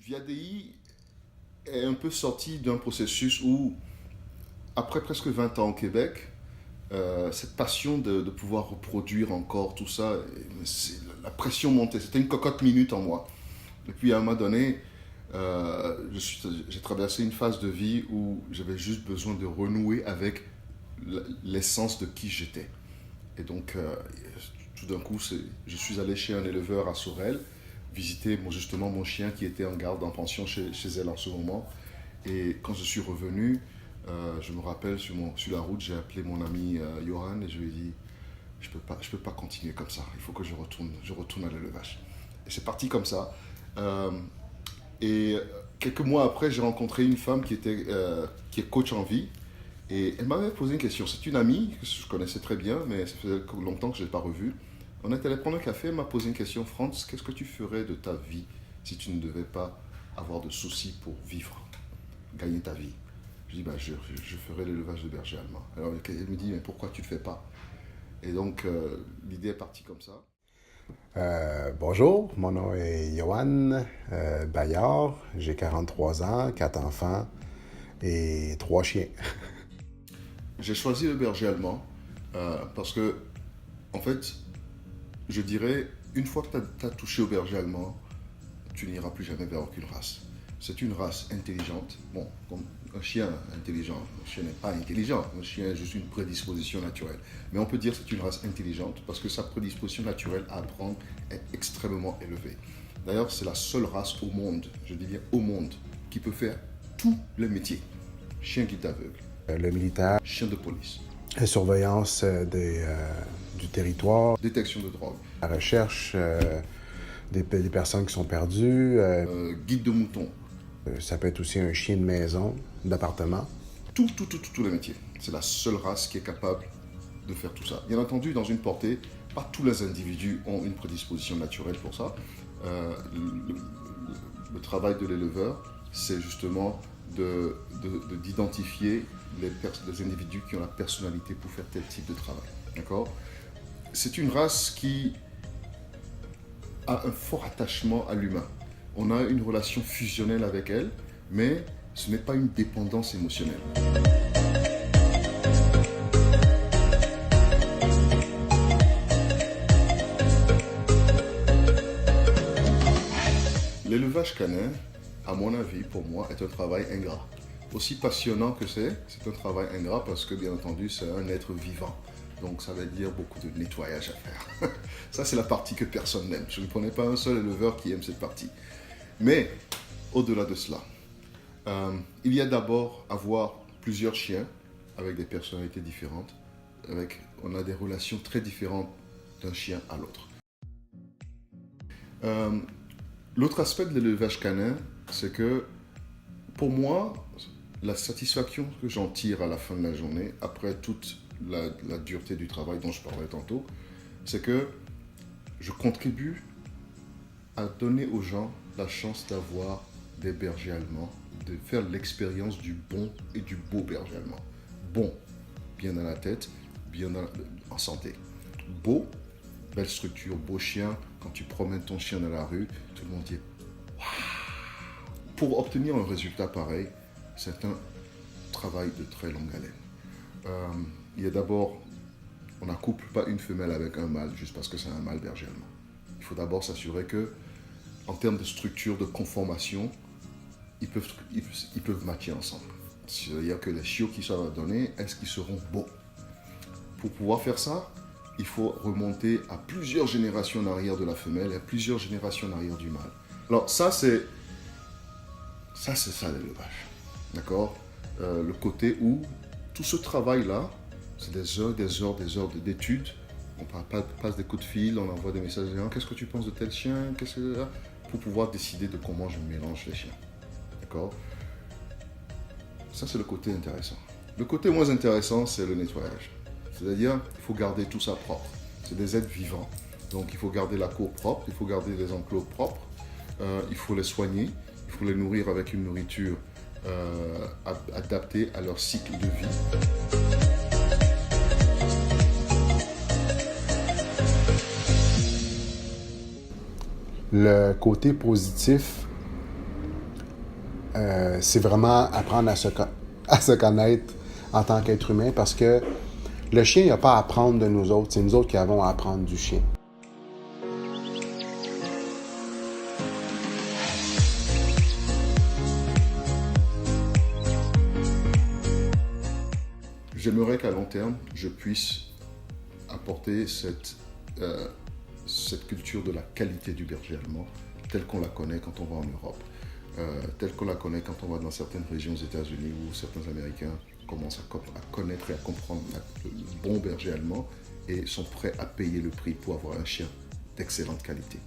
Viadei est un peu sorti d'un processus où, après presque 20 ans au Québec, cette passion de pouvoir reproduire encore tout ça, la pression montait. C'était une cocotte minute en moi. Et puis à un moment donné, j'ai traversé une phase de vie où j'avais juste besoin de renouer avec l'essence de qui j'étais. Et donc, tout d'un coup, je suis allé chez un éleveur à Sorel, visiter justement mon chien qui était en garde, en pension chez elle en ce moment. Et quand je suis revenu, je me rappelle sur la route, j'ai appelé mon ami Johan et je lui ai dit, je peux pas continuer comme ça, il faut que je retourne à l'élevage. Et c'est parti comme ça. Euh, et quelques mois après, j'ai rencontré une femme qui est coach en vie. Et elle m'avait posé une question. C'est une amie que je connaissais très bien, mais ça faisait longtemps que je ne l'ai pas revue. On était allé prendre un café, elle m'a posé une question. Franz, qu'est-ce que tu ferais de ta vie si tu ne devais pas avoir de soucis pour vivre, gagner ta vie? Je dis, bah, je ferais l'élevage de berger allemand. Alors elle me dit, mais pourquoi tu ne le fais pas? Et donc, l'idée est partie comme ça. Bonjour, mon nom est Johan Bayard. J'ai 43 ans, 4 enfants et 3 chiens. J'ai choisi le berger allemand parce que, en fait, je dirais, une fois que tu as touché au berger allemand, tu n'iras plus jamais vers aucune race. C'est une race intelligente. Bon, comme un chien intelligent. Un chien n'est pas intelligent. Un chien est juste une prédisposition naturelle. Mais on peut dire que c'est une race intelligente parce que sa prédisposition naturelle à apprendre est extrêmement élevée. D'ailleurs, c'est la seule race au monde, je dis bien au monde, qui peut faire tous les métiers. Chien guide aveugle, Le militaire, chien de police, la surveillance du territoire, détection de drogue, la recherche des personnes qui sont perdues. guide de moutons, Ça peut être aussi un chien de maison, d'appartement. tous les métiers. C'est la seule race qui est capable de faire tout ça. Bien entendu, dans une portée, pas tous les individus ont une prédisposition naturelle pour ça. Le travail de l'éleveur, c'est justement d'identifier les individus qui ont la personnalité pour faire tel type de travail. D'accord? C'est une race qui a un fort attachement à l'humain. On a une relation fusionnelle avec elle, mais ce n'est pas une dépendance émotionnelle. L'élevage canin, à mon avis, pour moi, est un travail ingrat. Aussi passionnant que c'est un travail ingrat parce que, bien entendu, c'est un être vivant. Donc, ça veut dire beaucoup de nettoyage à faire. Ça, c'est la partie que personne n'aime. Je ne connais pas un seul éleveur qui aime cette partie. Mais, au-delà de cela, il y a d'abord avoir plusieurs chiens avec des personnalités différentes. On a des relations très différentes d'un chien à l'autre. L'autre aspect de l'élevage canin, c'est que pour moi, la satisfaction que j'en tire à la fin de la journée, après toute la dureté du travail dont je parlais tantôt, c'est que je contribue à donner aux gens la chance d'avoir des bergers allemands, de faire l'expérience du bon et du beau berger allemand. Bon, bien dans la tête, en santé. Beau, belle structure, beau chien. Quand tu promènes ton chien dans la rue, tout le monde dit waouh. Pour obtenir un résultat pareil, c'est un travail de très longue haleine. Il y a d'abord, on n'accouple pas une femelle avec un mâle juste parce que c'est un mâle berger allemand. Il faut d'abord s'assurer que, en termes de structure, de conformation, ils peuvent matcher ensemble. C'est-à-dire que les chiots qui sont donnés, est-ce qu'ils seront beaux? Pour pouvoir faire ça, il faut remonter à plusieurs générations en arrière de la femelle et à plusieurs générations en arrière du mâle. Alors ça, c'est ça l'élevage. D'accord? Le côté où tout ce travail-là, c'est des heures d'études. On passe des coups de fil, on envoie des messages. Qu'est-ce que tu penses de tel chien? Pour pouvoir décider de comment je mélange les chiens. D'accord? Ça, c'est le côté intéressant. Le côté moins intéressant, c'est le nettoyage. C'est-à-dire, il faut garder tout ça propre. C'est des êtres vivants. Donc, il faut garder la cour propre, il faut garder les enclos propres, il faut les soigner, il faut les nourrir avec une nourriture adaptée à leur cycle de vie. Le côté positif c'est vraiment apprendre à se connaître en tant qu'être humain parce que le chien n'a pas à apprendre de nous autres, c'est nous autres qui avons à apprendre du chien. J'aimerais qu'à long terme, je puisse apporter cette culture de la qualité du berger allemand telle qu'on la connaît quand on va en Europe, telle qu'on la connaît quand on va dans certaines régions aux États-Unis où certains Américains commencent à connaître et à comprendre le bon berger allemand et sont prêts à payer le prix pour avoir un chien d'excellente qualité.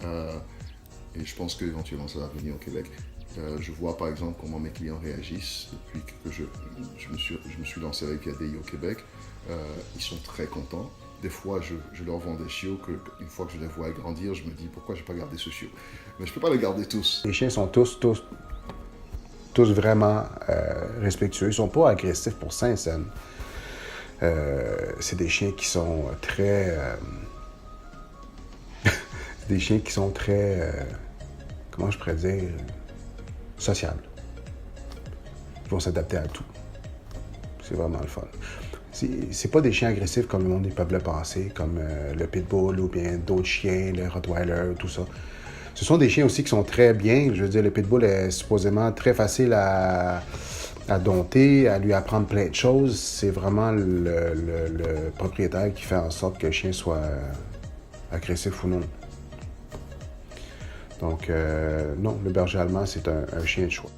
Et je pense qu'éventuellement ça va venir au Québec. Je vois par exemple comment mes clients réagissent depuis que je me suis lancé avec ADI au Québec. Ils sont très contents. Des fois, je leur vends des chiots qu'une fois que je les vois grandir, je me dis pourquoi je n'ai pas gardé ce chiot. Mais je ne peux pas les garder tous. Les chiens sont tous vraiment respectueux. Ils ne sont pas agressifs pour Saint-Saëns. C'est des chiens qui sont très... des chiens qui sont très... comment je pourrais dire... sociables. Ils vont s'adapter à tout. C'est vraiment le fun. C'est pas des chiens agressifs comme le monde ils peuvent le penser, comme le pitbull ou bien d'autres chiens, le rottweiler, tout ça. Ce sont des chiens aussi qui sont très bien. Je veux dire, le pitbull est supposément très facile à dompter, à lui apprendre plein de choses. C'est vraiment le propriétaire qui fait en sorte que le chien soit agressif ou non. Donc, non, le berger allemand, c'est un chien de choix.